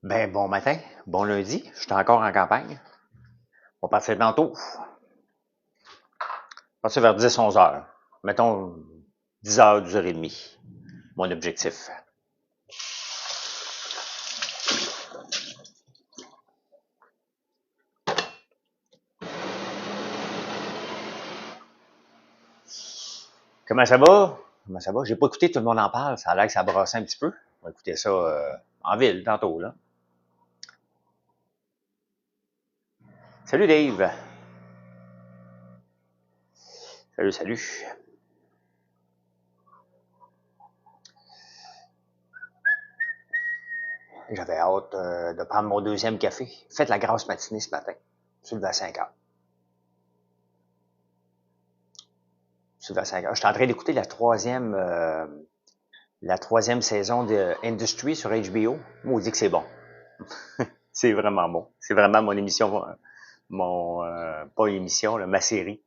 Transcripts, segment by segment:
Ben, bon matin, bon lundi, je suis encore en campagne. On va partir tantôt. On va partir vers 10-11 heures. Mettons 10 heures, 10h30. Mon objectif. Comment ça va? Comment ça va? J'ai pas écouté Tout le monde en parle. Ça a l'air que ça brassait un petit peu. On va écouter ça en ville tantôt, là. Salut Dave. Salut, salut. J'avais hâte de prendre mon deuxième café. Faites la grasse matinée ce matin. Sur le à 5 heures. Sur le 5 heures. Je suis en train d'écouter la troisième saison de Industry sur HBO. Moi, on dit que c'est bon. C'est vraiment bon. C'est vraiment mon émission, pas émission, là, ma série.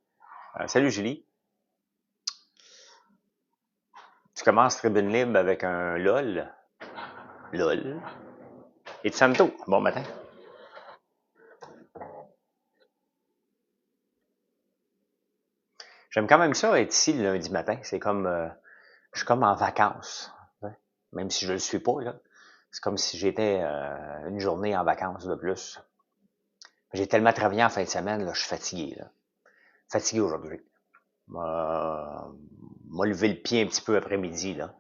Salut Julie. Tu commences Tribune Libre avec un LOL. LOL. Et Santo. Bon matin. J'aime quand même ça être ici le lundi matin. C'est comme, je suis comme en vacances. Ouais. Même si je le suis pas, là. C'est comme si j'étais une journée en vacances de plus. J'ai tellement travaillé en fin de semaine, là, je suis fatigué, là. Fatigué aujourd'hui. M'a levé le pied un petit peu après-midi, là.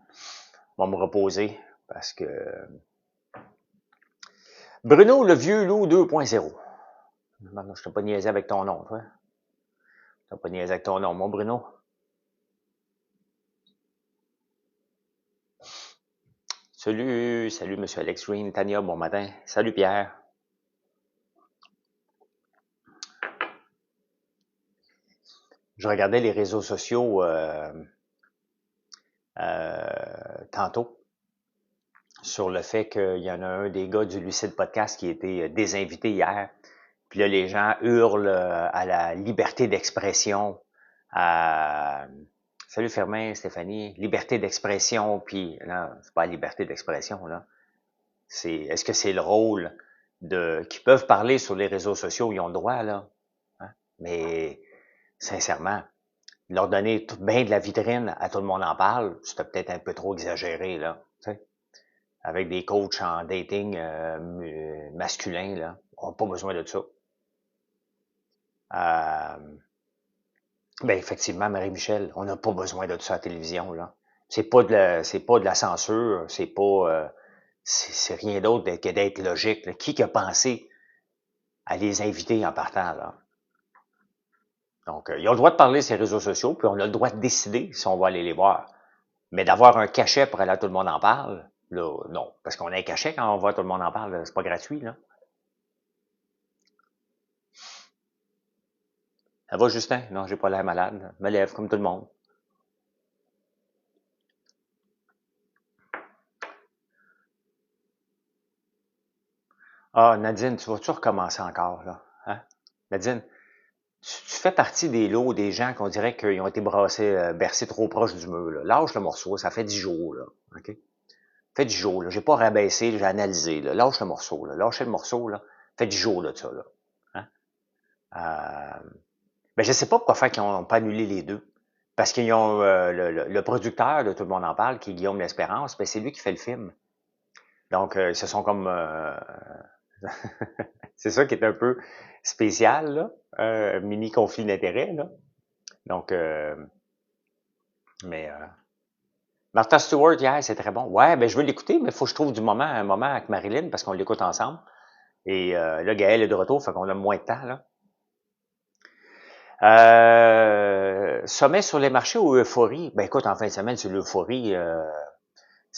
Va me reposer parce que Bruno, le vieux loup 2.0. Non, je t'ai pas niaisé avec ton nom, toi. Je t'ai pas niaisé avec ton nom, mon Bruno. Salut, salut, monsieur Alex Green, Tania, bon matin. Salut, Pierre. Je regardais les réseaux sociaux tantôt sur le fait qu'il y en a un des gars du Lucide Podcast qui a été désinvité hier. Puis là, les gens hurlent à la liberté d'expression, à salut Firmin, Stéphanie, liberté d'expression, puis là, c'est pas la liberté d'expression, là. Est-ce que c'est le rôle qui peuvent parler sur les réseaux sociaux, ils ont le droit, là. Hein? Mais, sincèrement, leur donner bien de la vitrine à tout le monde en parle, c'était peut-être un peu trop exagéré, là. Tu sais, avec des coachs en dating masculin, là. On n'a pas besoin de ça. Ben effectivement, Marie-Michel, on n'a pas besoin de ça à la télévision, là. C'est pas de la censure, c'est rien d'autre que d'être logique, là. Qui a pensé à les inviter en partant, là? Donc, ils ont le droit de parler sur les réseaux sociaux, puis on a le droit de décider si on va aller les voir. Mais d'avoir un cachet pour aller à Tout le monde en parle, là, non. Parce qu'on a un cachet quand on voit Tout le monde en parle, c'est pas gratuit, là. Ça va, Justin? Non, j'ai pas l'air malade. Je me lève comme tout le monde. Ah, Nadine, tu vas-tu recommencer encore, là? Hein? Nadine, tu fais partie des lots des gens qu'on dirait qu'ils ont été bercés trop proche du mur, là. Lâche le morceau, ça fait 10 jours, là. OK? Fait 10 jours, là. J'ai pas rabaissé, j'ai analysé, là. Lâche le morceau, là. Lâchez le morceau, là. Fait 10 jours de ça, là. Hein? Ben, je sais pas pourquoi faire qu'ils n'ont pas annulé les deux. Parce qu'ils ont le producteur de Tout le monde en parle, qui est Guillaume L'Espérance, ben, c'est lui qui fait le film. Donc, ils se sont comme c'est ça qui est un peu spécial, là. Mini conflit d'intérêts, là. Donc, mais Martha Stewart, hier, c'est très bon. Ouais, ben je veux l'écouter, mais il faut que je trouve un moment avec Marilyn, parce qu'on l'écoute ensemble. Et là, Gaël est de retour, fait qu'on a moins de temps, là. Sommet sur les marchés ou euphorie? Ben écoute, en fin de semaine, c'est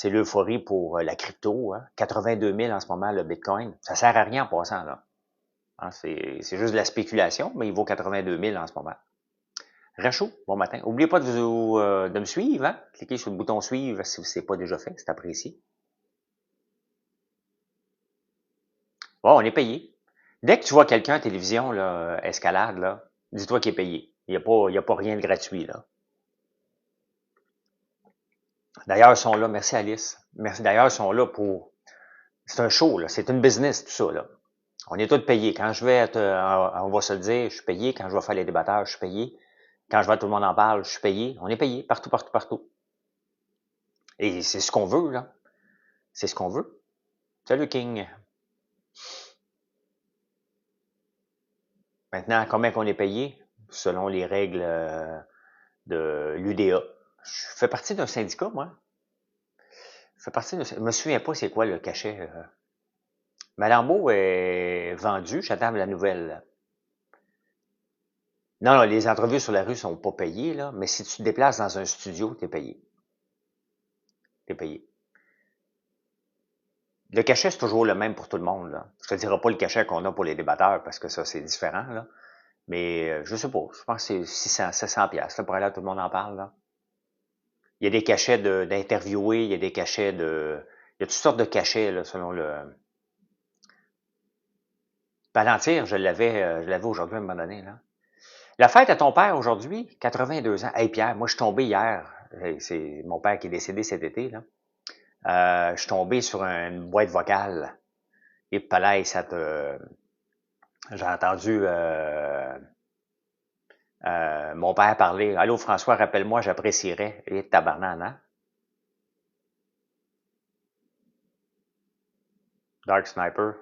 l'euphorie pour la crypto, hein. 82 000 en ce moment, le Bitcoin. Ça sert à rien en passant, là. Hein, c'est juste de la spéculation, mais il vaut 82 000 en ce moment. Rachou, bon matin. N'oubliez pas de me suivre, hein? Cliquez sur le bouton suivre si ce n'est pas déjà fait, c'est apprécié. Bon, on est payé. Dès que tu vois quelqu'un à télévision, là, escalade, là, dis-toi qu'il est payé. Il y a pas rien de gratuit, là. D'ailleurs, ils sont là, merci Alice. Merci, d'ailleurs, ils sont là pour C'est un show, là. C'est une business, tout ça, là. On est tous payés. Quand je vais, on va se le dire, je suis payé. Quand je vais faire les débatteurs, je suis payé. Quand je vais, tout le monde en parle, je suis payé. On est payé partout, partout, partout. Et c'est ce qu'on veut, là. C'est ce qu'on veut. Salut, King. Maintenant, combien qu'on est payé? Selon les règles de l'UDA. Je fais partie d'un syndicat, moi. Je me souviens pas c'est quoi le cachet. Malambeau est vendu, j'attends la nouvelle. Non, non, les entrevues sur la rue sont pas payées, là, mais si tu te déplaces dans un studio, t'es payé. T'es payé. Le cachet, c'est toujours le même pour tout le monde, là. Je te dirai pas le cachet qu'on a pour les débatteurs, parce que ça, c'est différent, là. Mais, je sais pas, je pense que c'est 600, 700 piastres, là, pour aller là, tout le monde en parle, là. Il y a des cachets d'interviewer, il y a des cachets il y a toutes sortes de cachets, là, selon le... Palantir, je l'avais aujourd'hui à un moment donné, là. La fête à ton père aujourd'hui, 82 ans. Hey Pierre, moi je suis tombé hier. C'est mon père qui est décédé cet été, là. Je suis tombé sur une boîte vocale. Et palais, j'ai entendu mon père parler. Allô François, rappelle-moi, j'apprécierais. Et tabarnak, hein? Dark Sniper.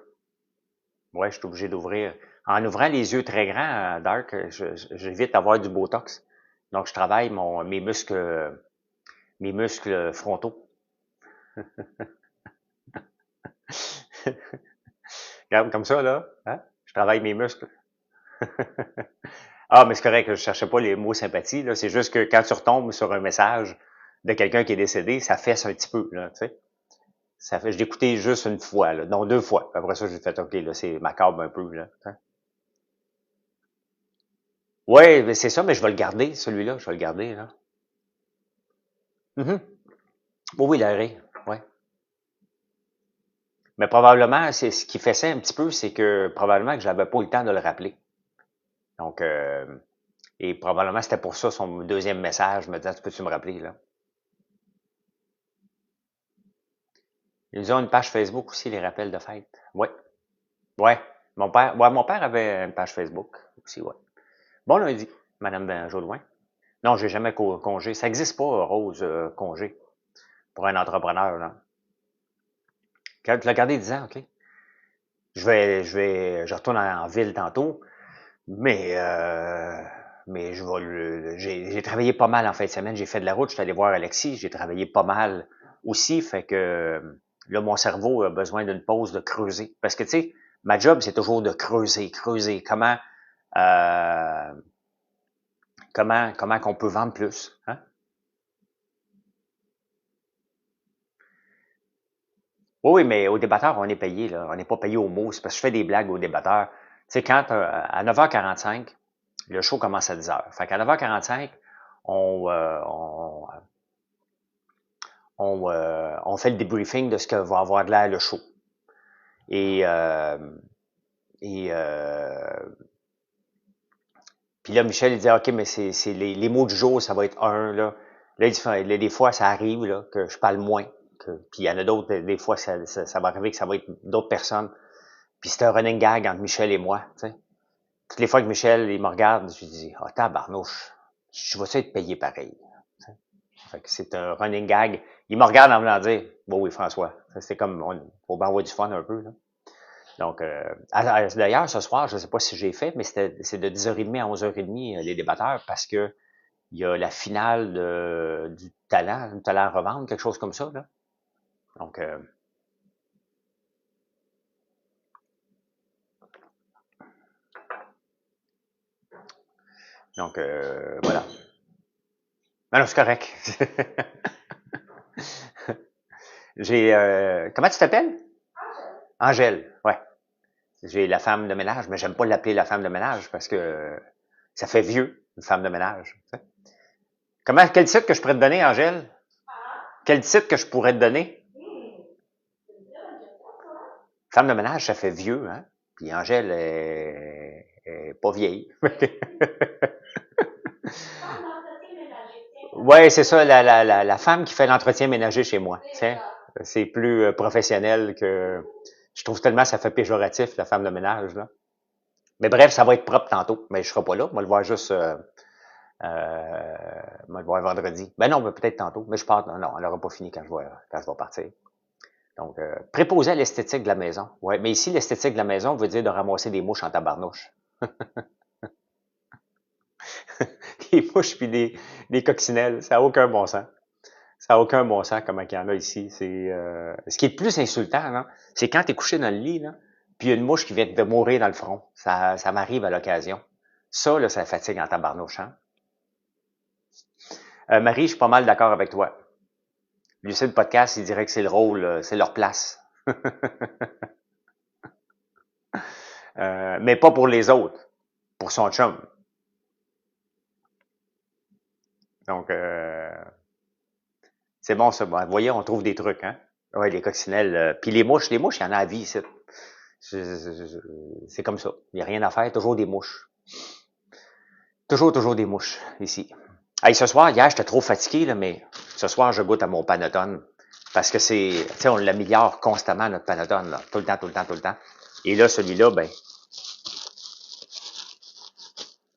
Ouais, je suis obligé d'ouvrir. En ouvrant les yeux très grands, Dark, j'évite d'avoir du Botox. Donc, je travaille mes muscles frontaux. Regarde, comme ça, là. Hein? Je travaille mes muscles. Ah, mais c'est correct, je cherchais pas les mots sympathie, là. C'est juste que quand tu retombes sur un message de quelqu'un qui est décédé, ça fesse un petit peu, là, tu sais. Ça fait, je l'ai écouté juste une fois, là. Non, deux fois. Après ça, j'ai fait, OK, là, c'est macabre un peu, là. Hein. Ouais, mais c'est ça, mais je vais le garder, celui-là. Je vais le garder, là. Mhm. Oui, oui, l'arrêt. Ouais. Mais probablement, c'est ce qui fait ça un petit peu, c'est que probablement que j'avais pas eu le temps de le rappeler. Donc, et probablement c'était pour ça son deuxième message me disant, tu peux-tu me rappeler, là? Ils ont une page Facebook aussi, les rappels de fête. Ouais. Ouais. Mon père avait une page Facebook aussi, ouais. Bon lundi, Madame Jodoin. Non, j'ai jamais congé. Ça n'existe pas, Rose, congé, pour un entrepreneur, là. Quand tu l'as gardé 10 ans, OK. Je retourne en ville tantôt, mais, je vais j'ai travaillé pas mal en fin de semaine. J'ai fait de la route, je suis allé voir Alexis, j'ai travaillé pas mal aussi, fait que, là, mon cerveau a besoin d'une pause de creuser. Parce que, tu sais, ma job, c'est toujours de creuser, creuser. Euh, comment qu'on peut vendre plus, hein? Oui, oui, mais au débatteur, on est payé, là. On n'est pas payé au mot. C'est parce que je fais des blagues au débatteur. Tu sais, quand, à 9h45, le show commence à 10h. Fait qu'à 9h45, on, euh, on, on fait le débriefing de ce que va avoir de l'air le show. Et, euh, et puis là, Michel, il dit, OK, mais c'est les mots du jour, ça va être un, là. Là, il dit, là, des fois, ça arrive, là, que je parle moins. Puis il y en a d'autres, des fois, ça va arriver que ça va être d'autres personnes. Puis c'est un running gag entre Michel et moi, tu sais. Toutes les fois que Michel, il me regarde, je lui dis, ah, tabarnouche, je vais être payé pareil. T'sais. Fait que c'est un running gag. Il me regarde en voulant dire, bon, oui, François. C'est comme, faut bien avoir du fun un peu, là. Donc, d'ailleurs, ce soir, je ne sais pas si j'ai fait, mais c'est de 10h30 à 11h30, les débatteurs, parce que il y a la finale du talent à revendre, quelque chose comme ça, là. Donc, voilà. Non, non, c'est correct. Comment tu t'appelles? Angèle, ouais. J'ai la femme de ménage, mais j'aime pas l'appeler la femme de ménage parce que ça fait vieux, une femme de ménage. Tu sais. Quel titre que je pourrais te donner, Angèle? Quel titre que je pourrais te donner? Femme de ménage, ça fait vieux, hein? Puis Angèle est pas vieille. Ouais, c'est ça, la femme qui fait l'entretien ménager chez moi. Tiens. C'est plus professionnel que... Je trouve tellement ça fait péjoratif, la femme de ménage, là. Mais bref, ça va être propre tantôt. Mais je serai pas là. Moi, le voir juste... moi, le voir vendredi. Ben non, mais peut-être tantôt. Mais je pense... Non, elle n'aura pas fini quand je vais partir. Donc, préposer à l'esthétique de la maison. Ouais, mais ici, l'esthétique de la maison veut dire de ramasser des mouches en tabarnouche. Des mouches puis des coccinelles. Ça n'a aucun bon sens. Ça n'a aucun bon sens comment il y en a ici. C'est ce qui est le plus insultant, là, c'est quand tu es couché dans le lit, là, puis il y a une mouche qui vient de mourir dans le front. Ça m'arrive à l'occasion. Ça, là, ça fatigue en tabarnouche, hein? Marie, je suis pas mal d'accord avec toi. Lucide Podcast, il dirait que c'est le rôle, c'est leur place. Mais pas pour les autres, pour son chum. Donc, c'est bon ça. Bon, vous voyez, on trouve des trucs, hein? Ouais, les coccinelles. Puis les mouches, il y en a à vie ici. C'est comme ça. Il n'y a rien à faire, toujours des mouches. Toujours des mouches ici. Hey, ce soir, hier, j'étais trop fatigué, là, mais ce soir, je goûte à mon panettone. Parce que c'est, tu sais, on l'améliore constamment, notre panettone, là. Tout le temps, tout le temps, tout le temps. Et là, celui-là, ben,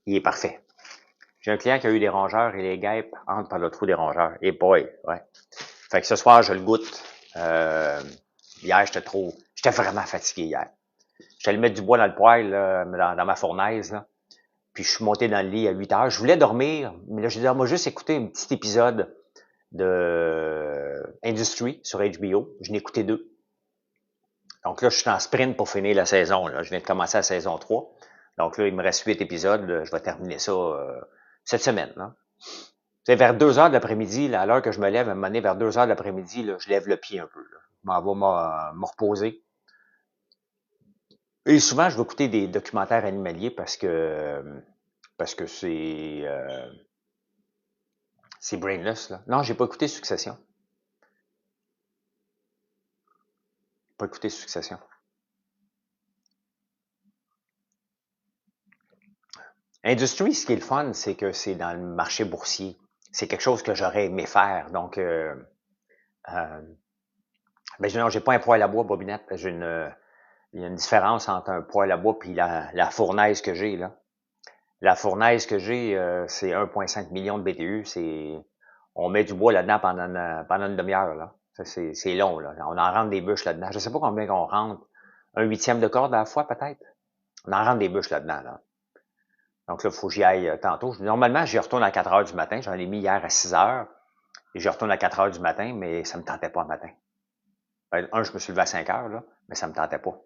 il est parfait. J'ai un client qui a eu des rongeurs et les guêpes entrent par le trou des rongeurs. Et boy, ouais. Fait que ce soir, je le goûte. Hier, j'étais vraiment fatigué hier. J'allais mettre du bois dans le poêle, là, dans ma fournaise, là. Puis je suis monté dans le lit à 8 heures. Je voulais dormir, mais là, j'ai dit, moi, juste écouter un petit épisode de Industry sur HBO. Je n'ai écouté 2. Donc là, je suis en sprint pour finir la saison. Là. Je viens de commencer la saison 3. Donc là, il me reste 8 épisodes. Je vais terminer ça cette semaine. Là. C'est vers 2 heures de l'après-midi, là, à l'heure que je me lève, à un moment donné, vers 2 heures de l'après-midi, là, je lève le pied un peu. Là. Je m'en vais me reposer. Et souvent, je vais écouter des documentaires animaliers parce que c'est brainless. Là. Non, j'ai pas écouté Succession. Pas écouté Succession. Industrie, ce qui est le fun, c'est que c'est dans le marché boursier. C'est quelque chose que j'aurais aimé faire. Donc, ben, non, j'ai pas un poêle à bois, Bobinette. Il y a une différence entre un poêle à bois et la fournaise que j'ai, là. La fournaise que j'ai, c'est 1,5 million de BTU. On met du bois là-dedans pendant une demi-heure, là. C'est long, là. On en rentre des bûches là-dedans. Je sais pas combien qu'on rentre. Un huitième de corde à la fois, peut-être. On en rentre des bûches là-dedans, là. Donc là, il faut que j'y aille tantôt. Normalement, j'y retourne à 4 heures du matin. J'en ai mis hier à 6 heures. Et j'y retourne à 4 heures du matin, mais ça me tentait pas le matin. Je me suis levé à 5 heures, là, mais ça me tentait pas.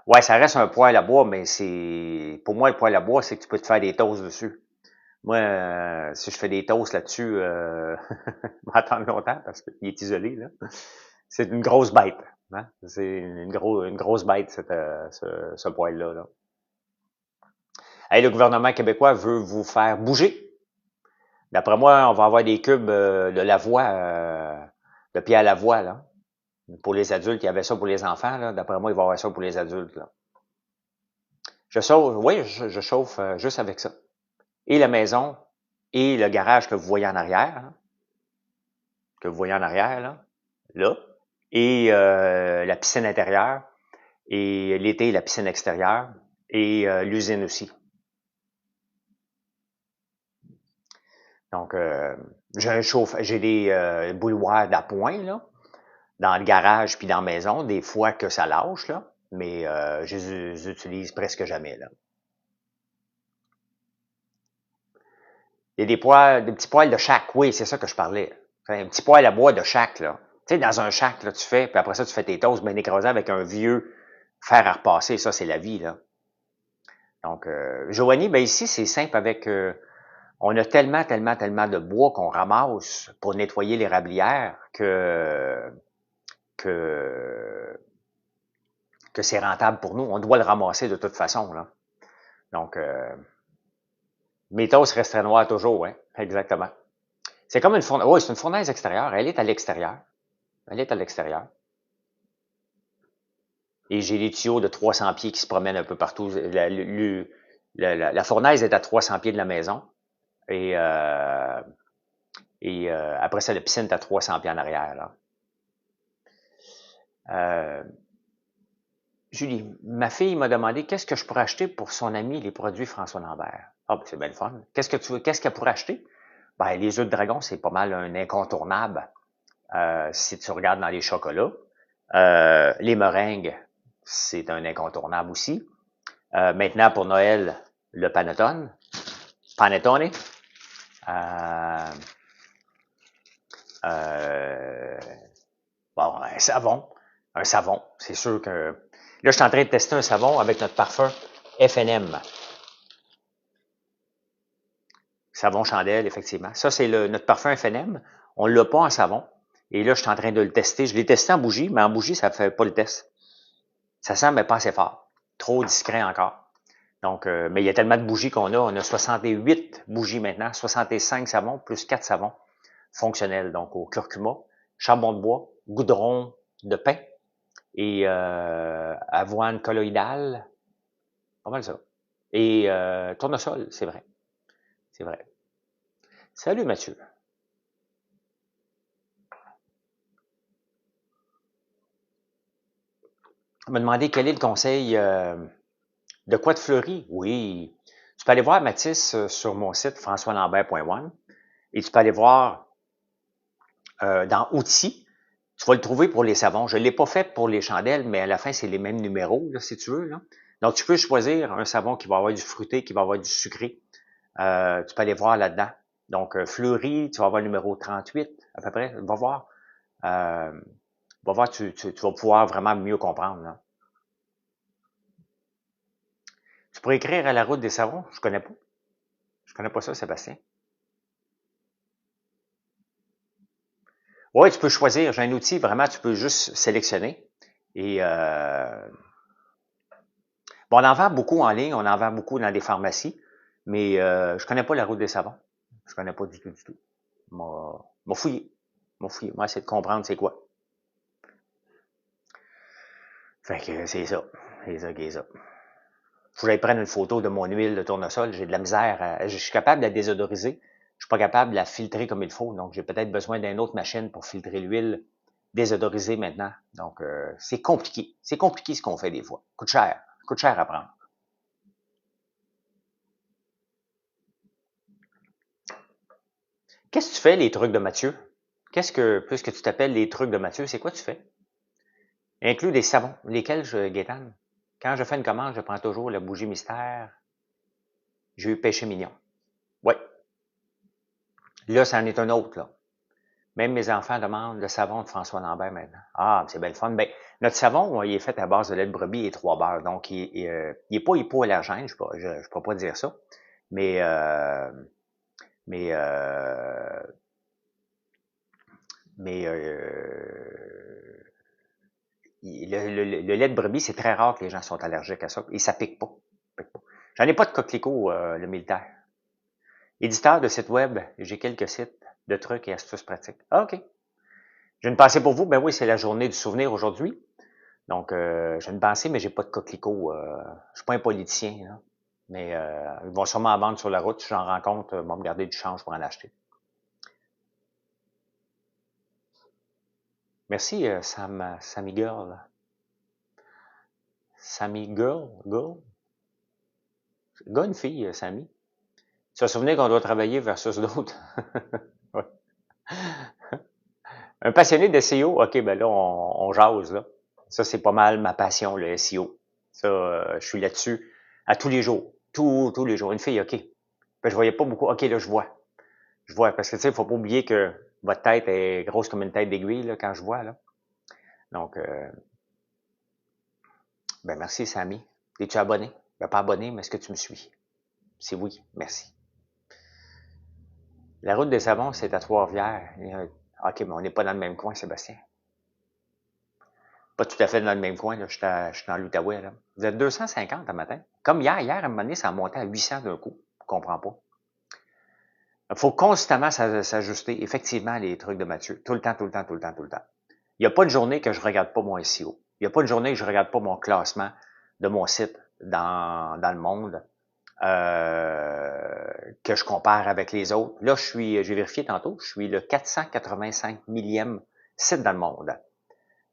Ouais, ça reste un poêle à bois, mais pour moi, le poêle à bois, c'est que tu peux te faire des toasts dessus. Moi, si je fais des toasts là-dessus, je vais attendre longtemps parce qu'il est isolé, là. C'est une grosse bête. Hein? C'est une grosse bête, ce poêle-là. Là. Hey, le gouvernement québécois veut vous faire bouger. D'après moi, on va avoir des cubes de la voix, de pied à la voix, là. Pour les adultes, il y avait ça pour les enfants, là. D'après moi, il va y avoir ça pour les adultes, là. Je chauffe juste avec ça. Et la maison, et le garage que vous voyez en arrière, hein, là, et la piscine intérieure, et l'été, la piscine extérieure, et l'usine aussi. Donc, j'ai des bouilloires d'appoint, là, dans le garage puis dans la maison, des fois que ça lâche, là, mais je les utilise presque jamais, là. Il y a des petits poêles de chac, oui, c'est ça que je parlais. Un petit poêle à bois de chac, là. Tu sais, dans un chac, là, tu fais, puis après ça, tu fais tes toasts bien écrasés avec un vieux fer à repasser, ça, c'est la vie, là. Donc, Joanie, ben ici, c'est simple avec... on a tellement de bois qu'on ramasse pour nettoyer l'érablière que c'est rentable pour nous. On doit le ramasser de toute façon, là. Donc, mes toasts resteraient noirs toujours, hein. Exactement. C'est comme une fournaise. Oui, c'est une fournaise extérieure. Elle est à l'extérieur. Elle est à l'extérieur. Et j'ai des tuyaux de 300 pieds qui se promènent un peu partout. La fournaise est à 300 pieds de la maison. Et après ça, la piscine est à 300 pieds en arrière, là. Julie, ma fille m'a demandé qu'est-ce que je pourrais acheter pour son ami les produits François Lambert. Ah, ben c'est bien le fun. Qu'est-ce que tu veux, qu'est-ce qu'elle pourrait acheter? Ben, les œufs de dragon, c'est pas mal un incontournable. Si tu regardes dans les chocolats. Les meringues, c'est un incontournable aussi. Maintenant, pour Noël, le panettone. Panettone. Euh, euh, bon, un savon. Un savon. C'est sûr que... Là, je suis en train de tester un savon avec notre parfum F&M. Savon chandelle, effectivement. Ça, c'est notre parfum F&M. On ne l'a pas en savon. Et là, je suis en train de le tester. Je l'ai testé en bougie, mais en bougie, ça ne fait pas le test. Ça sent, mais pas assez fort. Trop discret encore. Donc, mais il y a tellement de bougies qu'on a. On a 68 bougies maintenant, 65 savons, plus 4 savons fonctionnels. Donc, au curcuma, charbon de bois, goudron de pain et avoine colloïdale. Pas mal ça. Et tournesol, c'est vrai. C'est vrai. Salut Mathieu. On m'a demandé quel est le conseil de quoi de fleuri. Oui. Tu peux aller voir Mathis sur mon site françoislambert.one et tu peux aller voir dans outils. Tu vas le trouver pour les savons. Je ne l'ai pas fait pour les chandelles, mais à la fin, c'est les mêmes numéros, là, si tu veux. Là. Donc, tu peux choisir un savon qui va avoir du fruité, qui va avoir du sucré. Tu peux aller voir là-dedans. Donc, fleuri, tu vas avoir le numéro 38, à peu près. Va voir. Va voir, tu vas pouvoir vraiment mieux comprendre. Là. Tu pourrais écrire à la route des savons. Je connais pas. Je connais pas ça, Sébastien. Oui, tu peux choisir. J'ai un outil, vraiment, tu peux juste sélectionner. Et bon, on en vend beaucoup en ligne, on en vend beaucoup dans des pharmacies, mais je connais pas la route des savons. Je connais pas du tout, du tout. M'a fouillé. M'a fouillé. Moi, c'est de comprendre c'est quoi. Fait que c'est ça. C'est ça qui est ça. Faut que j'aille prendre une photo de mon huile de tournesol. J'ai de la misère. Je suis capable de la désodoriser. Je suis pas capable de la filtrer comme il faut. Donc, j'ai peut-être besoin d'une autre machine pour filtrer l'huile désodorisée maintenant. Donc, c'est compliqué. C'est compliqué ce qu'on fait des fois. Coûte cher. Coûte cher à prendre. Qu'est-ce que tu fais, les trucs de Mathieu? Puisque tu t'appelles les trucs de Mathieu, c'est quoi tu fais? Inclus des savons. Lesquels, Gaétane? Quand je fais une commande, je prends toujours la bougie mystère. J'ai eu péché mignon. Oui. Là, ça en est un autre, là. Même mes enfants demandent le savon de François Lambert maintenant. Ah, c'est belle fun. Ben, notre savon, il est fait à base de lait de brebis et 3 beurres. Donc, il est pas hypoallergène, je peux pas dire ça. Mais, mais, mais, le lait de brebis, c'est très rare que les gens sont allergiques à ça. Et ça pique pas. J'en ai pas de coquelicot, le militaire. Éditeur de site web, j'ai quelques sites de trucs et astuces pratiques. Ah, OK. J'ai une pensée pour vous. Ben oui, c'est la journée du souvenir aujourd'hui. Donc, j'ai une pensée, mais j'ai pas de coquelicot. Je suis pas un politicien, là. Mais ils vont sûrement en vendre sur la route. Si j'en rencontre, ils vont me garder du change pour en acheter. Merci, Sammy Girl. Sammy Girl? Girl? Gars, une fille, Sammy. Tu vas te souvenir qu'on doit travailler versus d'autres. Ouais. Un passionné de SEO, OK, ben là, on jase, là. Ça, c'est pas mal ma passion, le SEO. Ça, je suis là-dessus à tous les jours. Tous les jours. Une fille, OK. Ben, je voyais pas beaucoup. OK, là, je vois. Je vois. Parce que, tu sais, il faut pas oublier que votre tête est grosse comme une tête d'aiguille, là, quand je vois, là. Donc, ben, merci, Samy. Es-tu abonné? Ben, pas abonné, mais est-ce que tu me suis? Si oui, merci. La route des savons, c'est à Trois-Rivières. OK, mais on n'est pas dans le même coin, Sébastien. Pas tout à fait dans le même coin, là. Je suis dans l'Outaouais, là. Vous êtes 250 un matin. Comme hier, à un moment donné, ça a monté à 800 d'un coup. Je comprends pas. Il faut constamment s'ajuster, effectivement, les trucs de Mathieu. Tout le temps, tout le temps, tout le temps, tout le temps. Il n'y a pas de journée que je regarde pas mon SEO. Il n'y a pas de journée que je regarde pas mon classement de mon site dans le monde, que je compare avec les autres. Là, j'ai vérifié tantôt, je suis le 485 millième site dans le monde.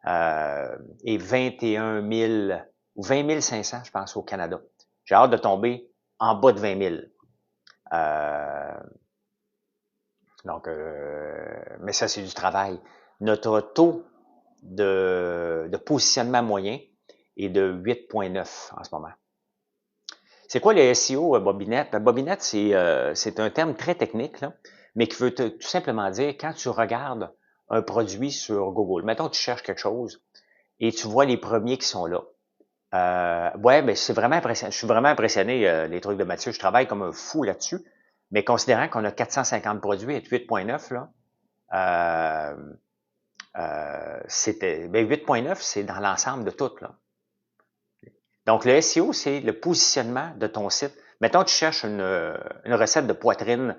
et 21 000 ou 20 500, je pense, au Canada. J'ai hâte de tomber en bas de 20 000. Mais ça, c'est du travail. Notre taux de positionnement moyen est de 8,9 en ce moment. C'est quoi le SEO, Bobinette? Bobinette, c'est un terme très technique, là, mais qui veut tout simplement dire quand tu regardes un produit sur Google, mettons que tu cherches quelque chose et tu vois les premiers qui sont là. Ouais, mais c'est vraiment impressionnant. Je suis vraiment impressionné, les trucs de Mathieu. Je travaille comme un fou là-dessus. Mais considérant qu'on a 450 produits et 8,9, là, c'était, ben 8,9, c'est dans l'ensemble de tout, là. Donc, le SEO, c'est le positionnement de ton site. Mettons que tu cherches une recette de poitrine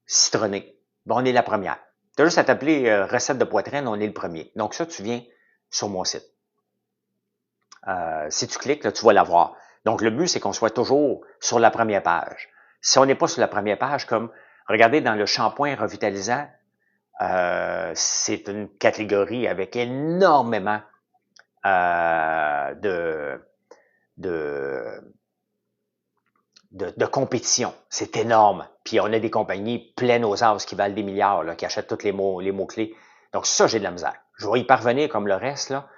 citronnée. Bon, on est la première. Tu as juste à t'appeler recette de poitrine, on est le premier. Donc, ça, tu viens sur mon site. Si tu cliques, là, tu vas l'avoir. Donc, le but, c'est qu'on soit toujours sur la première page. Si on n'est pas sur la première page, comme, regardez dans le shampoing revitalisant, c'est une catégorie avec énormément de compétition. C'est énorme. Puis on a des compagnies pleines aux as qui valent des milliards, là, qui achètent tous les mots-clés. Donc ça, j'ai de la misère. Je vais y parvenir comme le reste, là.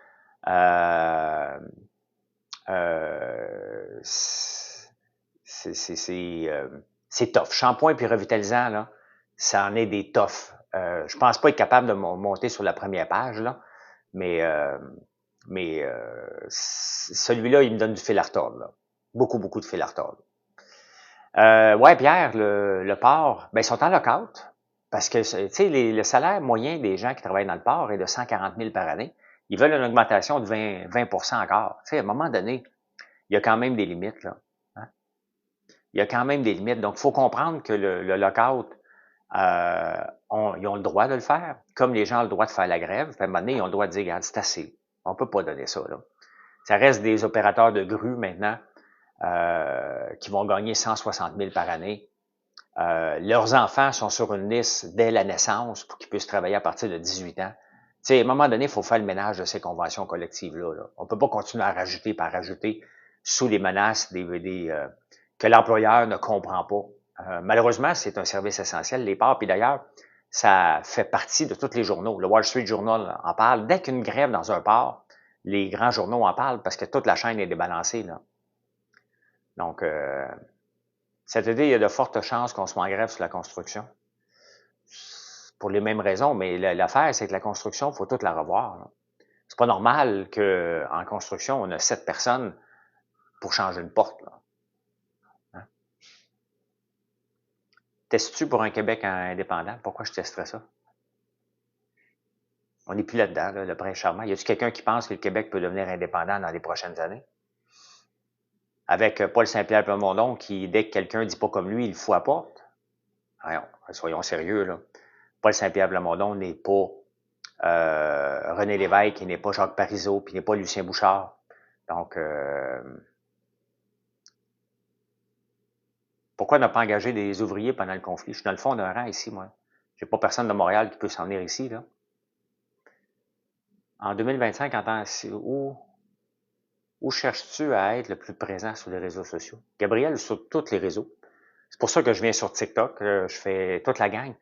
C'est tough. Shampoing puis revitalisant, là, ça en est des toughs. Je pense pas être capable de monter sur la première page, là, mais celui-là, il me donne du fil à retordre, là. Beaucoup, beaucoup de fil à retordre. Ouais, Pierre, le port, ben, ils sont en lockout. Parce que, tu sais, le salaire moyen des gens qui travaillent dans le port est de 140 000 par année. Ils veulent une augmentation de 20 encore. Tu sais, à un moment donné, il y a quand même des limites, là. Hein? Il y a quand même des limites. Donc, il faut comprendre que le lockout, ils ont le droit de le faire, comme les gens ont le droit de faire la grève. Puis à un moment donné, ils ont le droit de dire, regarde, c'est assez. On peut pas donner ça, là. Ça reste des opérateurs de grue maintenant qui vont gagner 160 000 par année. Leurs enfants sont sur une liste dès la naissance pour qu'ils puissent travailler à partir de 18 ans. Tu sais, à un moment donné, il faut faire le ménage de ces conventions collectives-là. Là. On peut pas continuer à rajouter par rajouter sous les menaces que l'employeur ne comprend pas. Malheureusement, c'est un service essentiel, les ports. Puis d'ailleurs, ça fait partie de tous les journaux. Le Wall Street Journal en parle. Dès qu'une grève dans un port, les grands journaux en parlent parce que toute la chaîne est débalancée, là. Donc, cet été, il y a de fortes chances qu'on soit en grève sur la construction. Pour les mêmes raisons, mais l'affaire, c'est que la construction, il faut toute la revoir. C'est pas normal qu'en construction, on a 7 personnes pour changer une porte. Là. Hein? Testes-tu pour un Québec indépendant? Pourquoi je testerais ça? On n'est plus là-dedans, là, le prince charmant. Y a-t-il quelqu'un qui pense que le Québec peut devenir indépendant dans les prochaines années? Avec Paul Saint-Pierre Plamondon qui, dès que quelqu'un dit pas comme lui, il le fout à porte. Voyons, soyons sérieux, là. Paul Saint-Pierre Plamondon n'est pas René Lévesque, il n'est pas Jacques Parizeau, puis il n'est pas Lucien Bouchard. Donc, pourquoi ne pas engager des ouvriers pendant le conflit? Je suis dans le fond d'un rang ici, moi. J'ai pas personne de Montréal qui peut s'en venir ici, là. En 2025, où cherches-tu à être le plus présent sur les réseaux sociaux? Gabriel, sur tous les réseaux. C'est pour ça que je viens sur TikTok, je fais toute la gang.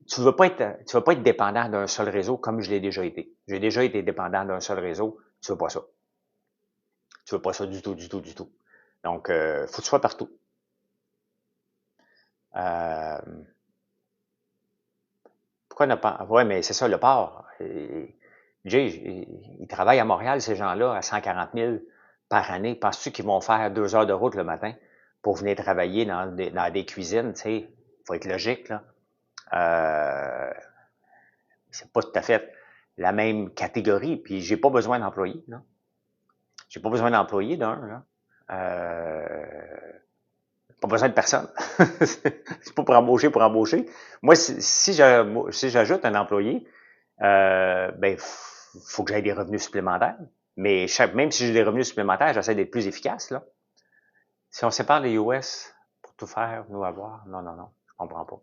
Tu veux pas être dépendant d'un seul réseau comme je l'ai déjà été. J'ai déjà été dépendant d'un seul réseau. Tu veux pas ça. Tu veux pas ça du tout, du tout, du tout. Donc, faut que tu sois partout. Pourquoi ne pas? Ouais, mais c'est ça, le port. Jay, ils travaillent à Montréal, ces gens-là, à 140 000 par année. Penses-tu qu'ils vont faire 2 heures de route le matin pour venir travailler dans des cuisines? Tu sais, faut être logique, là. C'est pas tout à fait la même catégorie. Puis j'ai pas besoin d'employés, là. J'ai pas besoin d'employés d'un, là. Pas besoin de personne. C'est pas pour embaucher pour embaucher. Moi, si j'ajoute un employé, ben, faut que j'aie des revenus supplémentaires. Mais même si j'ai des revenus supplémentaires, j'essaie d'être plus efficace, là. Si on sépare les US pour tout faire, nous avoir, non, je comprends pas.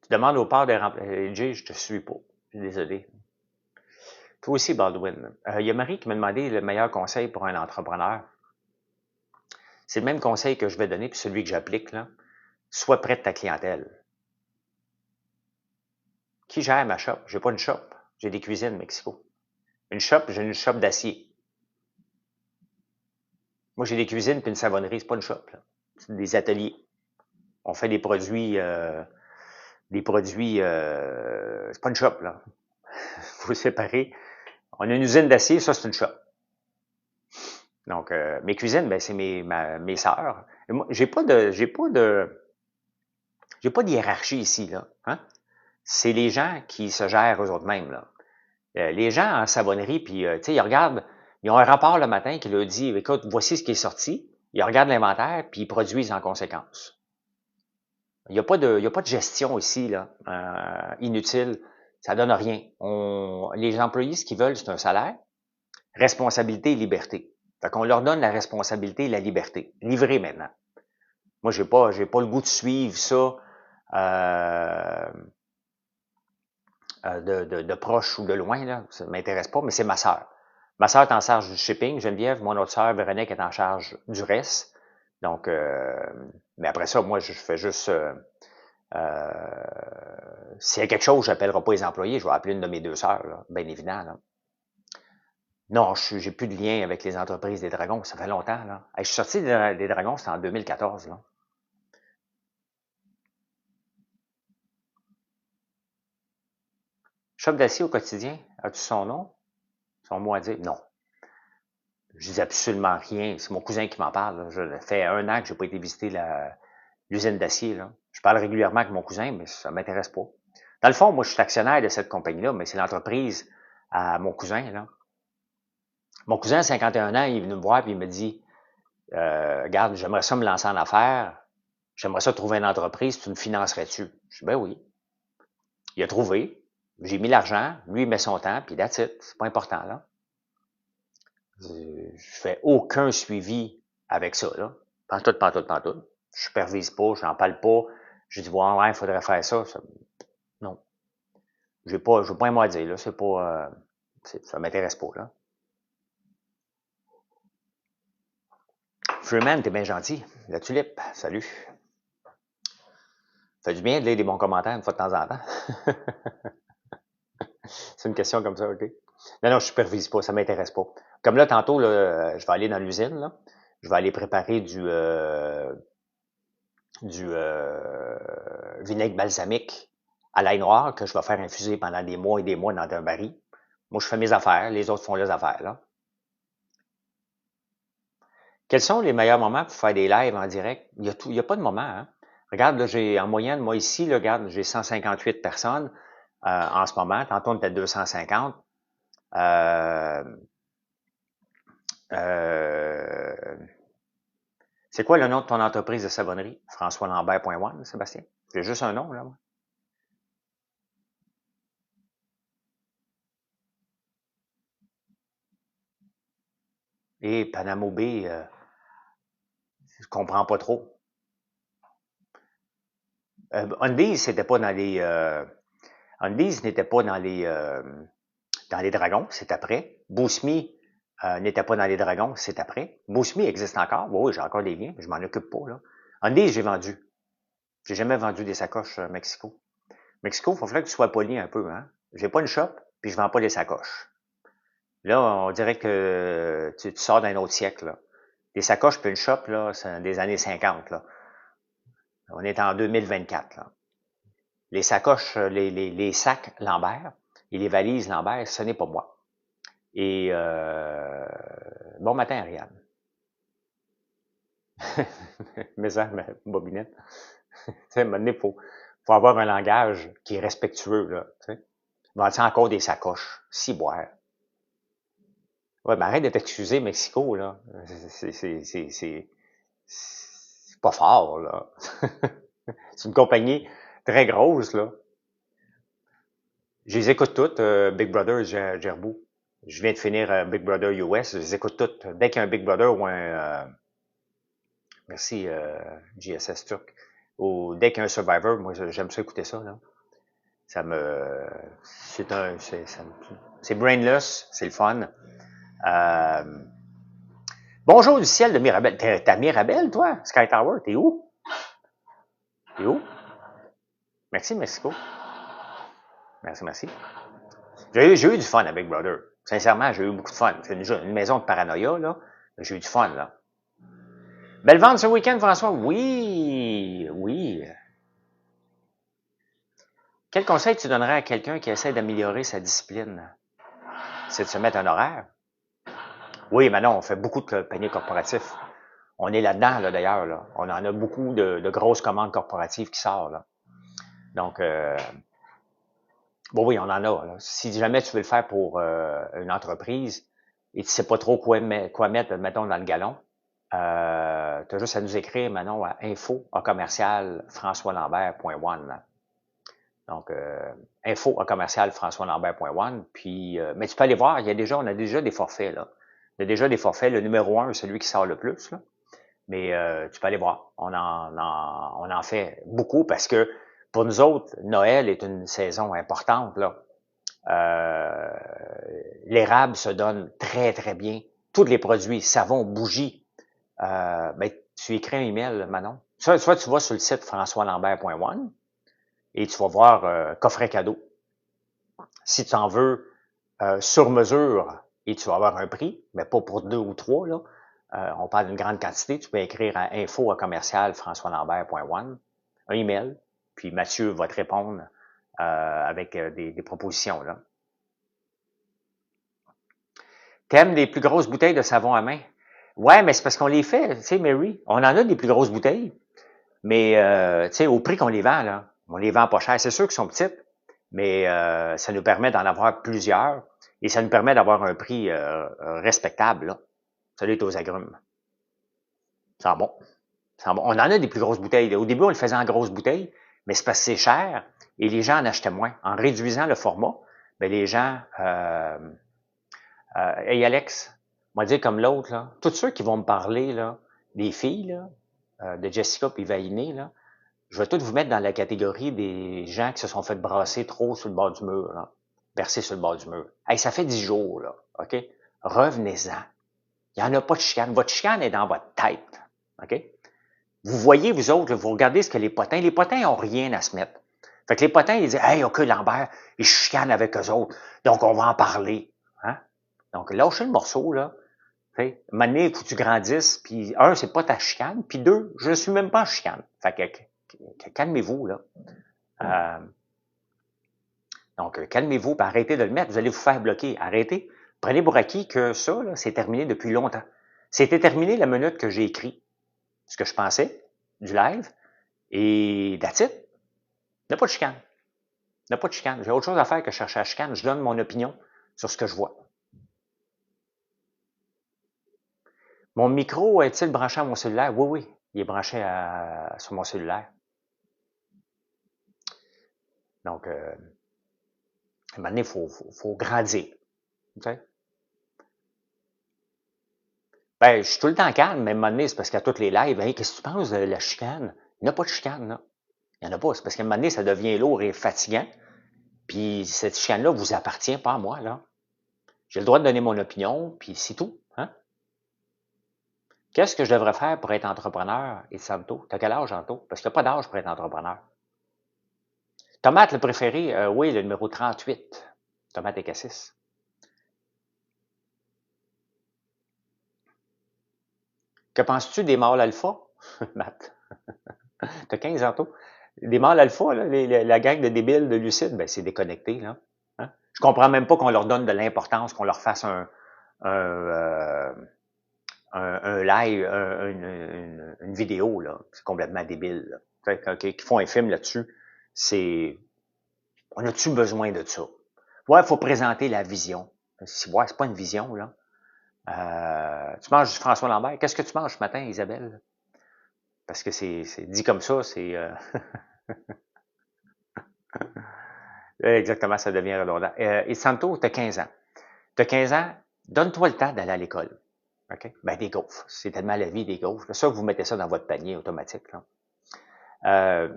Tu demandes au père de remplir. Jay, je te suis pas. Je suis désolé. Toi aussi, Baldwin. Il y a Marie qui m'a demandé le meilleur conseil pour un entrepreneur. C'est le même conseil que je vais donner, puis celui que j'applique, là. Sois près de ta clientèle. Qui gère ma shop? J'ai pas une shop. J'ai des cuisines Mexico. Une shop, j'ai une shop d'acier. Moi, j'ai des cuisines puis une savonnerie, c'est pas une shop, là. C'est des ateliers. On fait des produits, c'est pas une shop, là. Faut séparer. On a une usine d'acier, ça, c'est une shop. Donc, mes cuisines, ben, c'est mes sœurs. Et moi, j'ai pas de hiérarchie ici, là. Hein? C'est les gens qui se gèrent eux autres mêmes, là. Les gens en savonnerie, puis, tu sais, ils ont un rapport le matin qui leur dit, écoute, voici ce qui est sorti. Ils regardent l'inventaire, puis ils produisent en conséquence. Il n'y a pas de gestion ici, là, inutile. Ça donne rien. Les employés, ce qu'ils veulent, c'est un salaire, responsabilité et liberté. Fait qu'on leur donne la responsabilité et la liberté. Livré maintenant. Moi, j'ai pas le goût de suivre ça de proche ou de loin, là. Ça m'intéresse pas, mais c'est ma sœur. Ma sœur est en charge du shipping, Geneviève. Mon autre sœur, Véronique, est en charge du reste. Donc, mais après ça, moi, je fais juste s'il y a quelque chose, je n'appellerai pas les employés, je vais appeler une de mes deux sœurs, là, bien évident. Là. Non, j'ai plus de lien avec les entreprises des Dragons, ça fait longtemps. Là. Hey, je suis sorti des Dragons, c'était en 2014. Là. Shop d'acier au quotidien, as-tu son nom? Son mot à dire? Non. Je dis absolument rien. C'est mon cousin qui m'en parle. Là. Je fait 1 an que je n'ai pas été visiter l'usine d'acier. Là. Je parle régulièrement avec mon cousin, mais ça ne m'intéresse pas. Dans le fond, moi, je suis actionnaire de cette compagnie-là, mais c'est l'entreprise à mon cousin. Là. Mon cousin, 51 ans, il est venu me voir et il me dit regarde, j'aimerais ça me lancer en affaires, j'aimerais ça trouver une entreprise, tu me financerais-tu? Je dis ben oui. Il a trouvé, j'ai mis l'argent, lui il met son temps, puis that's it. C'est pas important, là. Je fais aucun suivi avec ça, là. Pantoute. Je supervise pas, je n'en parle pas. Je dis ouais, il faudrait faire ça. Non. Je veux pas un mot à dire, là. C'est pas. Ça m'intéresse pas, là. Freeman, t'es bien gentil. La tulipe, salut. Ça fait du bien de lire des bons commentaires une fois de temps en temps. C'est une question comme ça, OK? Non, je supervise pas, ça m'intéresse pas. Comme là, tantôt, là, je vais aller dans l'usine, là. Je vais aller préparer du vinaigre balsamique à l'ail noir que je vais faire infuser pendant des mois et des mois dans un baril. Moi, je fais mes affaires, les autres font leurs affaires, là. Quels sont les meilleurs moments pour faire des lives en direct? Il y a pas de moment, hein? Regarde, là, j'ai en moyenne, moi ici, là, regarde, j'ai 158 personnes en ce moment. Tantôt, on était 250. Euh, c'est quoi le nom de ton entreprise de savonnerie? FrançoisLambert.one, Sébastien? J'ai juste un nom, là, moi. Et Panamo Bay, je comprends pas trop. Undies, c'était pas dans les... Undies n'était pas dans les dragons, c'est après. Bousmi n'était pas dans les dragons, c'est après. Bousmi existe encore. Oui, j'ai encore des liens, mais je m'en occupe pas, là. Undies, j'ai vendu. J'ai jamais vendu des sacoches Mexico. Mexico, il faudrait que tu sois poli un peu, hein. J'ai pas une shop, puis je vends pas des sacoches. Là, on dirait que tu sors d'un autre siècle, là. Des sacoches puis une shop, là, c'est des années 50, là. On est en 2024, là. Les sacoches, les sacs Lambert et les valises Lambert, ce n'est pas moi. Et bon matin, Ariane. Mais ça, bobinette. Tu sais, à un moment donné, faut avoir un langage qui est respectueux, là. Tu sais. Vends-tu encore des sacoches? Si boire. Ouais, mais arrête de t'excuser, Mexico, là. C'est pas fort, là. C'est une compagnie très grosse, là. Je les écoute toutes, Big Brother, Gerbou. Je viens de finir Big Brother US, je les écoute toutes. Dès qu'il y a un Big Brother ou merci, GSS Turc, ou dès qu'il y a un Survivor, moi j'aime ça écouter ça, là. Ça me... C'est brainless, c'est le fun. Bonjour du ciel de Mirabel. T'es à Mirabel, toi? Sky Tower, t'es où? T'es où? Merci, Mexico. Merci. J'ai eu du fun avec Brother. Sincèrement, j'ai eu beaucoup de fun. C'est une maison de paranoïa, là. J'ai eu du fun, là. Belle vente ce week-end, François? Oui. Quel conseil tu donnerais à quelqu'un qui essaie d'améliorer sa discipline? C'est de se mettre un horaire? Oui, mais non, on fait beaucoup de paniers corporatifs. On est là-dedans, là, d'ailleurs. Là. On en a beaucoup de grosses commandes corporatives qui sortent. Là. Donc, bon, oui, on en a. Là. Si jamais tu veux le faire pour une entreprise et tu sais pas trop quoi mettre, mettons, dans le galon, tu as juste à nous écrire, maintenant à info@commercial-françoislambert.one. Donc, info@commercial-françoislambert.one. Puis, mais tu peux aller voir, on a déjà des forfaits, là. Il y a déjà des forfaits. Le numéro 1, celui qui sort le plus, là. Mais tu peux aller voir. On en fait beaucoup parce que pour nous autres, Noël est une saison importante, là. L'érable se donne très, très bien. Tous les produits, savon, bougies. Ben, tu écris un email, Manon. Soit tu vas sur le site françoislambert.one et tu vas voir coffret cadeau. Si tu en veux sur mesure et tu vas avoir un prix, mais pas pour 2 ou 3, là. On parle d'une grande quantité, tu peux écrire à info@commercial-françoislambert.one, un email, puis Mathieu va te répondre avec des propositions. Là. T'aimes des plus grosses bouteilles de savon à main? Ouais, mais c'est parce qu'on les fait, tu sais, Mary. On en a des plus grosses bouteilles, mais tu sais, au prix qu'on les vend, là, on les vend pas cher. C'est sûr qu'elles sont petites, mais ça nous permet d'en avoir plusieurs et ça nous permet d'avoir un prix respectable. Là. Salut aux agrumes. Ça sent bon. On en a des plus grosses bouteilles. Au début, on le faisait en grosses bouteilles, mais c'est parce que c'est cher et les gens en achetaient moins. En réduisant le format, bien, les gens... hey Alex, on va dire comme l'autre, là, tous ceux qui vont me parler là, des filles, là, de Jessica et Vainé, là, je vais tous vous mettre dans la catégorie des gens qui se sont fait brasser trop sur le bord du mur, là, percer sur le bord du mur. Hey, ça fait 10 jours, là, OK? Revenez-en. Il n'y en a pas de chicane. Votre chicane est dans votre tête, OK? Vous voyez, vous autres, vous regardez ce que les potins ont rien à se mettre. Fait que les potins, ils disent, hey, OK, Lambert, ils chicanent avec eux autres. Donc, on va en parler. Hein? Donc, lâchez le morceau, là. Maintenant, il faut que tu grandisses. Puis, un, c'est pas ta chicane. Puis deux, je ne suis même pas en chicane. Fait que calmez-vous, là. Donc, calmez-vous, puis arrêtez de le mettre. Vous allez vous faire bloquer. Arrêtez. Prenez pour acquis que ça, là, c'est terminé depuis longtemps. C'était terminé la minute que j'ai écrit ce que je pensais du live. Et that's it. Il n'y a pas de chicane. Il n'y a pas de chicane. J'ai autre chose à faire que chercher à chicane. Je donne mon opinion sur ce que je vois. Mon micro est-il branché à mon cellulaire? Oui. Il est branché sur mon cellulaire. Donc, à un moment donné, il faut grandir. Tu sais? Ben, je suis tout le temps calme, mais à un moment donné, c'est parce qu'à toutes les lives, hey, qu'est-ce que tu penses de la chicane? Il n'y a pas de chicane, là. Il n'y en a pas. C'est parce qu'à un moment donné, ça devient lourd et fatigant. Puis cette chicane-là vous appartient pas à moi, là. J'ai le droit de donner mon opinion, puis c'est tout. Hein? Qu'est-ce que je devrais faire pour être entrepreneur, et Santo? T'as quel âge, Anto? Parce qu'il n'y a pas d'âge pour être entrepreneur. Tomate, le préféré, oui, le numéro 38. Tomate et cassis. Que penses-tu des mâles alpha? Matt. T'as 15 ans, tôt. Des mâles alpha, là, la gang de débiles de Lucide, ben, c'est déconnecté, là. Hein? Je comprends même pas qu'on leur donne de l'importance, qu'on leur fasse un live, une vidéo, là. C'est complètement débile, là. Qui font un film là-dessus. On a-tu besoin de ça? Ouais, il faut présenter la vision. Ouais, c'est pas une vision, là. Tu manges du François Lambert. Qu'est-ce que tu manges ce matin, Isabelle? Parce que c'est dit comme ça, c'est... exactement, ça devient redondant. Et Santo, tu as 15 ans. Tu as 15 ans, donne-toi le temps d'aller à l'école. OK? Ben, des gaufres. C'est tellement la vie, des gaufres. C'est ça que vous mettez ça dans votre panier automatique. Là.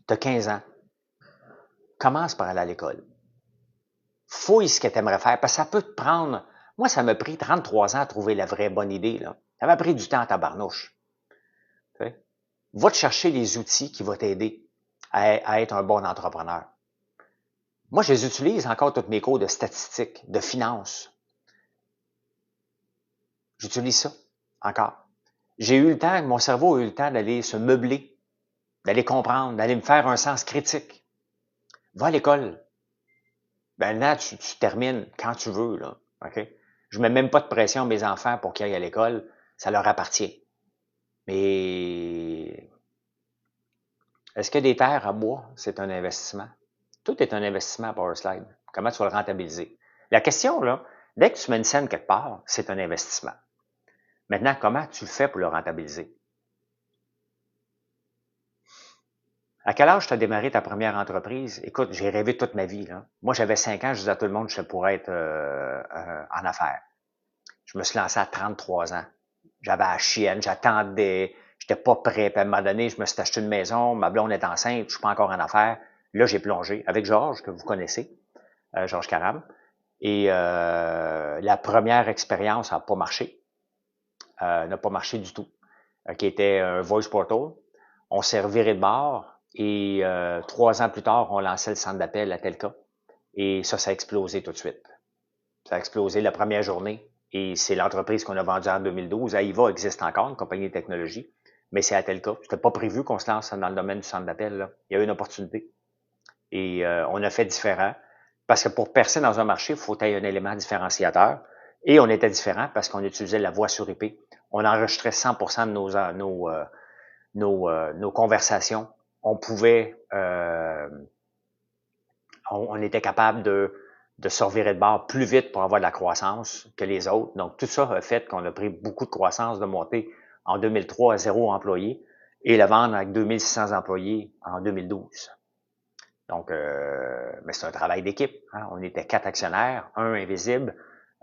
Tu as 15 ans. commence par aller à l'école. Fouille ce que tu aimerais faire, parce que ça peut te prendre... Moi, ça m'a pris 33 ans à trouver la vraie bonne idée, là. Ça m'a pris du temps à tabarnouche. Tu sais? Va te chercher les outils qui vont t'aider à être un bon entrepreneur. Moi, je les utilise encore tous mes cours de statistiques, de finance. J'utilise ça encore. J'ai eu le temps, mon cerveau a eu le temps d'aller se meubler, d'aller comprendre, d'aller me faire un sens critique. Va à l'école. Ben là, tu termines quand tu veux, là. OK? Je mets même pas de pression à mes enfants pour qu'ils aillent à l'école. Ça leur appartient. Mais est-ce que des terres à bois, c'est un investissement? Tout est un investissement à Powerslide. Comment tu vas le rentabiliser? La question, là, dès que tu mets une scène quelque part, c'est un investissement. Maintenant, comment tu le fais pour le rentabiliser? À quel âge tu as démarré ta première entreprise? Écoute, j'ai rêvé toute ma vie, là. Moi, j'avais 5 ans, je disais à tout le monde que je pourrais être en affaires. Je me suis lancé à 33 ans. J'avais la chienne, j'attendais, j'étais pas prêt. Puis à un moment donné, je me suis acheté une maison, ma blonde est enceinte, je suis pas encore en affaires. Là, j'ai plongé avec Georges, que vous connaissez, Georges Caram. Et la première expérience n'a pas marché. N'a pas marché du tout. Qui était un voice portal. On s'est reviré de bord et 3 ans plus tard, on lançait le centre d'appel à Telca. Et ça a explosé tout de suite. Ça a explosé la première journée. Et c'est l'entreprise qu'on a vendue en 2012. AIVA existe encore, une compagnie de technologie, mais c'est à Telca. C'était pas prévu qu'on se lance dans le domaine du centre d'appel, là. Il y a eu une opportunité. Et on a fait différent. Parce que pour percer dans un marché, il faut qu'il y ait un élément différenciateur. Et on était différent parce qu'on utilisait la voix sur IP. On enregistrait 100% de nos conversations. On pouvait... on était capable de se revirer de bord plus vite pour avoir de la croissance que les autres. Donc, tout ça a fait qu'on a pris beaucoup de croissance, de monter en 2003 à 0 employés et le vendre avec 2600 employés en 2012. Donc, mais c'est un travail d'équipe. Hein. On était 4 actionnaires, un invisible,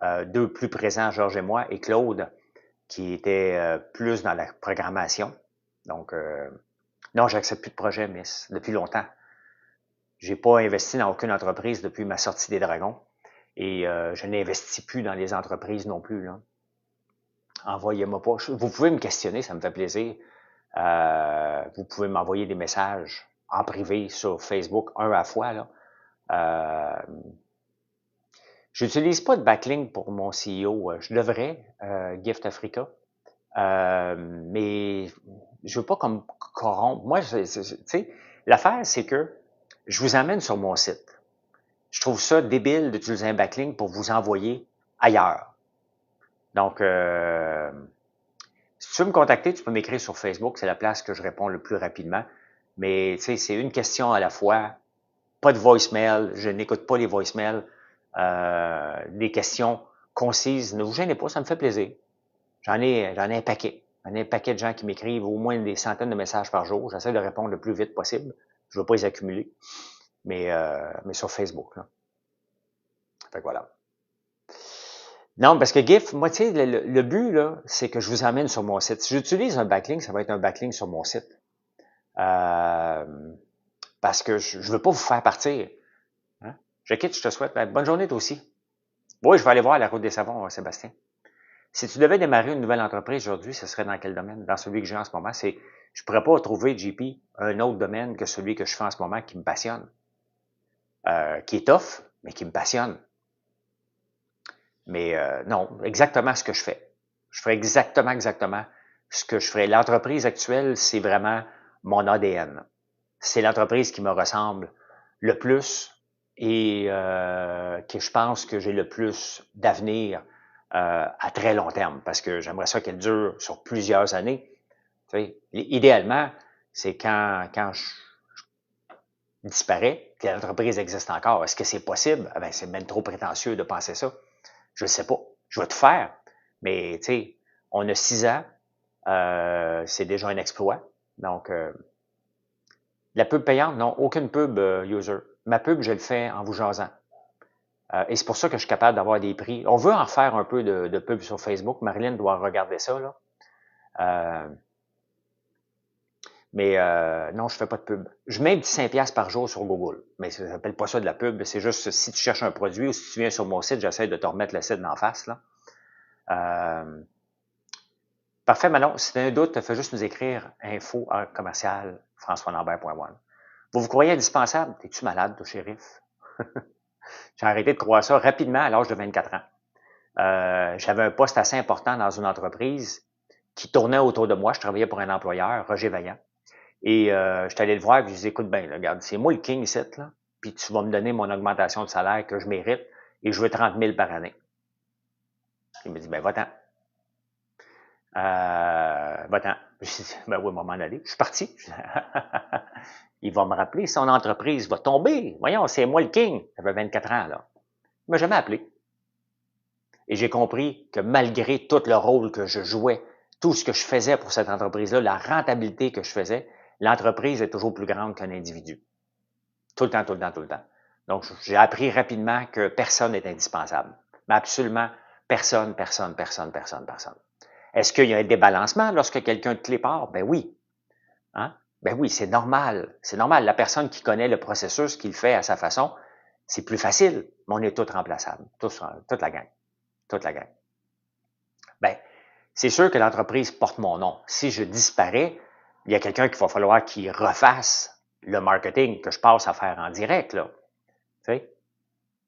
2 plus présents, Georges et moi, et Claude, qui était plus dans la programmation. Donc, non, j'accepte plus de projet, Miss, depuis longtemps. J'ai pas investi dans aucune entreprise depuis ma sortie des Dragons et je n'investis plus dans les entreprises non plus. Là. Envoyez-moi pas. Vous pouvez me questionner, ça me fait plaisir. Vous pouvez m'envoyer des messages en privé sur Facebook, un à la fois. Là. J'utilise pas de backlink pour mon CEO. Je devrais, Gift Africa. Mais je veux pas comme corrompre. Moi, tu sais, l'affaire, c'est que je vous amène sur mon site. Je trouve ça débile d'utiliser un backlink pour vous envoyer ailleurs. Donc, si tu veux me contacter, tu peux m'écrire sur Facebook. C'est la place que je réponds le plus rapidement. Mais, tu sais, c'est une question à la fois. Pas de voicemail. Je n'écoute pas les voicemails. Des questions concises. Ne vous gênez pas, ça me fait plaisir. J'en ai un paquet. J'en ai un paquet de gens qui m'écrivent au moins des centaines de messages par jour. J'essaie de répondre le plus vite possible. Je ne veux pas les accumuler. Mais sur Facebook, là. Fait que voilà. Non, parce que GIF, moi, tu sais, le but, là, c'est que je vous amène sur mon site. Si j'utilise un backlink, ça va être un backlink sur mon site. Parce que je veux pas vous faire partir. Hein? Je quitte, je te souhaite. Bonne journée, toi aussi. Oui, je vais aller voir la Route des Savons, Sébastien. Si tu devais démarrer une nouvelle entreprise aujourd'hui, ce serait dans quel domaine? Dans celui que j'ai en ce moment, je pourrais pas trouver, JP, un autre domaine que celui que je fais en ce moment qui me passionne. Qui est tough, mais qui me passionne. Mais non, exactement ce que je fais. Je ferais exactement ce que je ferais. L'entreprise actuelle, c'est vraiment mon ADN. C'est l'entreprise qui me ressemble le plus et que je pense que j'ai le plus d'avenir à très long terme parce que j'aimerais ça qu'elle dure sur plusieurs années. Tu sais, idéalement, c'est quand je disparais, que l'entreprise existe encore. Est-ce que c'est possible? Ah ben, c'est même trop prétentieux de penser ça. Je ne sais pas. Je vais tout faire. Mais, tu sais, on a 6 ans. C'est déjà un exploit. Donc, la pub payante, non, aucune pub user. Ma pub, je le fais en vous jasant. Et c'est pour ça que je suis capable d'avoir des prix. On veut en faire un peu de pub sur Facebook. Marilyn doit regarder ça, là. Mais non, je fais pas de pub. Je mets 5$ par jour sur Google. Mais ça s'appelle pas ça de la pub. C'est juste si tu cherches un produit ou si tu viens sur mon site, j'essaie de te remettre le site d'en face. Là. Parfait, Manon. Si tu as un doute, fais juste nous écrire info@commercial-françoislambert.one. Vous croyez indispensable? T'es-tu malade, toi, shérif? J'ai arrêté de croire ça rapidement à l'âge de 24 ans. J'avais un poste assez important dans une entreprise qui tournait autour de moi. Je travaillais pour un employeur, Roger Vaillant. Et je suis allé le voir et je lui ai dit, écoute bien, là, regarde, c'est moi le king ici, là, puis tu vas me donner mon augmentation de salaire que je mérite et je veux 30 000 par année. Il me dit, ben va-t'en. Va-t'en. J'ai dit, ben oui, à un moment donné, je suis parti. Il va me rappeler, son entreprise va tomber. Voyons, c'est moi le king. J'avais 24 ans, là. Il m'a jamais appelé. Et j'ai compris que malgré tout le rôle que je jouais, tout ce que je faisais pour cette entreprise-là, la rentabilité que je faisais, l'entreprise est toujours plus grande qu'un individu. Tout le temps, tout le temps, tout le temps. Donc, j'ai appris rapidement que personne n'est indispensable. Mais absolument personne, personne, personne, personne, personne. Est-ce qu'il y a un débalancement lorsque quelqu'un de clé part? Ben oui. Hein? Ben oui, c'est normal. C'est normal. La personne qui connaît le processus, qui le fait à sa façon, c'est plus facile. Mais on est tous remplaçables. Toute la gang. Toute la gang. Ben, c'est sûr que l'entreprise porte mon nom. Si je disparais, il y a quelqu'un qu'il va falloir qu'il refasse le marketing que je passe à faire en direct, là. Tu sais,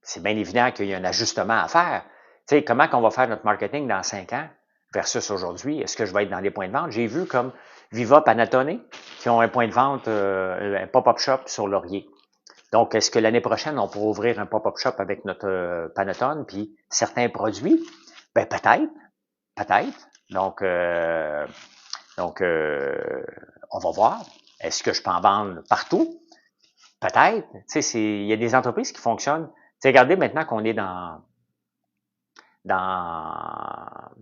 c'est bien évident qu'il y a un ajustement à faire. Tu sais, comment qu'on va faire notre marketing dans 5 ans versus aujourd'hui? Est-ce que je vais être dans les points de vente? J'ai vu comme Viva, Panattoni, qui ont un point de vente, un pop-up shop sur Laurier. Donc, est-ce que l'année prochaine, on pourra ouvrir un pop-up shop avec notre Panettone, puis certains produits? Ben peut-être, peut-être. Donc, on va voir. Est-ce que je peux en vendre partout? Peut-être. Tu sais, il y a des entreprises qui fonctionnent. Tu sais, regardez maintenant qu'on est dans, dans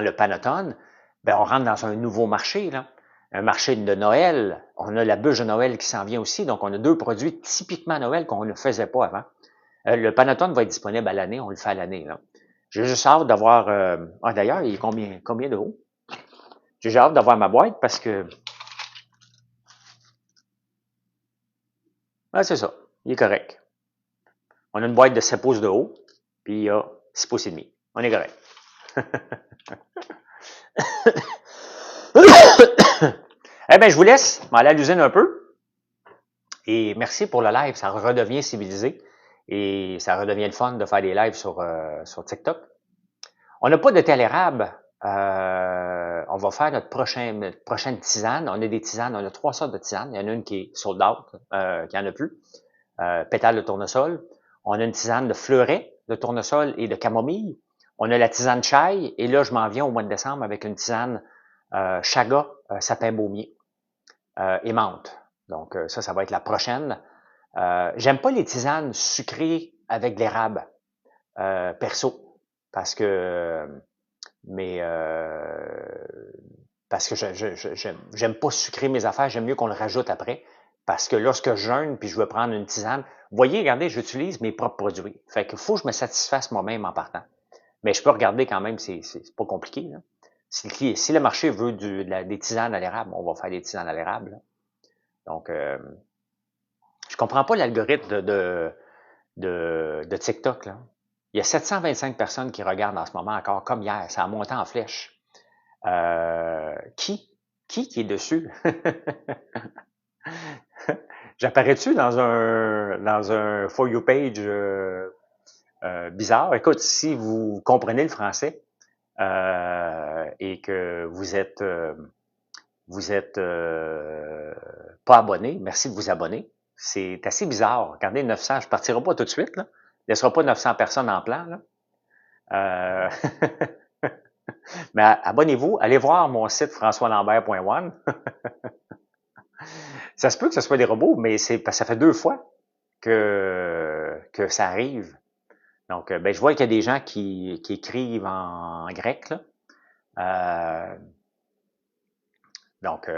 le Panettone, ben on rentre dans un nouveau marché, là. Un marché de Noël. On a la bûche de Noël qui s'en vient aussi. Donc, on a 2 produits typiquement Noël qu'on ne faisait pas avant. Le Panettone va être disponible à l'année. On le fait à l'année, là. J'ai juste hâte d'avoir... d'ailleurs, il est combien de haut? J'ai hâte d'avoir ma boîte parce que... Ah, c'est ça. Il est correct. On a une boîte de 7 pouces de haut, puis il y a 6 pouces et demi. On est correct. Eh bien, je vous laisse m'aller à l'usine un peu. Et merci pour le live. Ça redevient civilisé. Et ça redevient le fun de faire des lives sur TikTok. On n'a pas de thé à l'érable. On va faire notre prochaine tisane. On a des tisanes. On a 3 sortes de tisanes. Il y en a une qui est sold out, qui en a plus. Pétale de tournesol. On a une tisane de fleuret, de tournesol et de camomille. On a la tisane chai. Et là, je m'en viens au mois de décembre avec une tisane chaga, sapin baumier et menthe. Donc, ça va être la prochaine. J'aime pas les tisanes sucrées avec de l'érable, perso, parce que parce que j'aime pas sucrer mes affaires, j'aime mieux qu'on le rajoute après. Parce que lorsque je jeûne puis je veux prendre une tisane, vous voyez, regardez, j'utilise mes propres produits. Fait qu'il faut que je me satisfasse moi-même en partant. Mais je peux regarder quand même, c'est pas compliqué. Là. Si le marché veut des tisanes à l'érable, on va faire des tisanes à l'érable. Là. Donc, je comprends pas l'algorithme de TikTok. Là. Il y a 725 personnes qui regardent en ce moment encore, comme hier. Ça a monté en flèche. Qui est dessus? J'apparais-tu dans un For You page bizarre? Écoute, si vous comprenez le français et que vous êtes pas abonné, merci de vous abonner. C'est assez bizarre. Regardez, 900, je partirai pas tout de suite. Là. Il ne laissera pas 900 personnes en plan. Là. Mais abonnez-vous, allez voir mon site françoislambert.one. Ça se peut que ce soit des robots, mais ça fait 2 fois que ça arrive. Donc, ben, je vois qu'il y a des gens qui écrivent en grec. Là. Donc,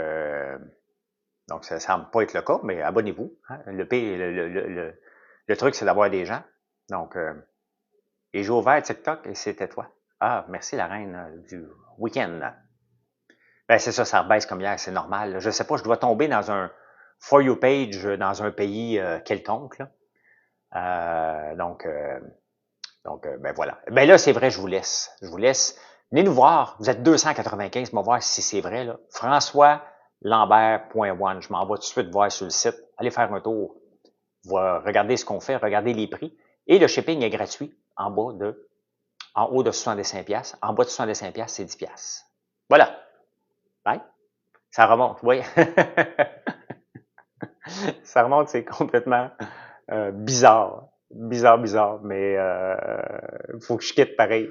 ça semble pas être le cas, mais abonnez-vous. Hein. Le truc, c'est d'avoir des gens. Donc, et j'ai ouvert TikTok et c'était toi. Ah, merci la reine du week-end. Ben, c'est ça, ça rebaisse comme hier, c'est normal. Là. Je sais pas, je dois tomber dans un For You page dans un pays quelconque. Là. Donc, ben voilà. Ben là, c'est vrai, je vous laisse. Je vous laisse. Venez nous voir. Vous êtes 295, on va voir si c'est vrai. Là. François Lambert.one. Je m'en vais tout de suite voir sur le site. Allez faire un tour. Regardez ce qu'on fait, regardez les prix. Et le shipping est gratuit en haut de 65$. En bas de 65$, c'est 10$. Voilà. Bye. Ça remonte, oui. Ça remonte, c'est complètement bizarre. Bizarre, mais faut que je quitte pareil.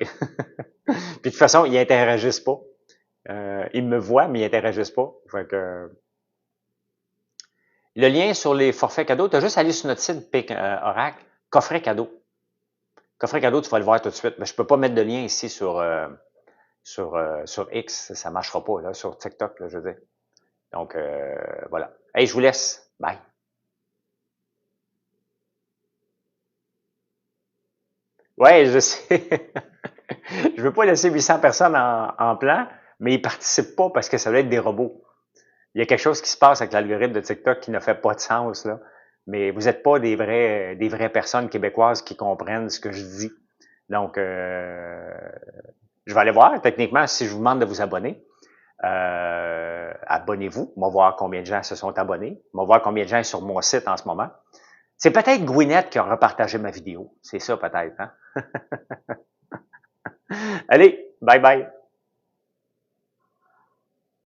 Puis de toute façon, ils interagissent pas. Ils me voient, mais ils interagissent pas. Fait que, le lien sur les forfaits cadeaux, tu as juste à aller sur notre site Oracle, coffret cadeau. Coffret cadeau, tu vas le voir tout de suite. Mais je peux pas mettre de lien ici sur X, ça marchera pas, là, sur TikTok, là, je veux dire. Donc, voilà. Hey, je vous laisse. Bye. Ouais, je sais. Je veux pas laisser 800 personnes en plan, mais ils participent pas parce que ça doit être des robots. Il y a quelque chose qui se passe avec l'algorithme de TikTok qui ne fait pas de sens, là. Mais vous n'êtes pas des vraies personnes québécoises qui comprennent ce que je dis. Donc, je vais aller voir. Techniquement, si je vous demande de vous abonner, abonnez-vous. On va voir combien de gens se sont abonnés. On va voir combien de gens sont sur mon site en ce moment. C'est peut-être Gwyneth qui a repartagé ma vidéo. C'est ça peut-être, hein? Allez, bye bye.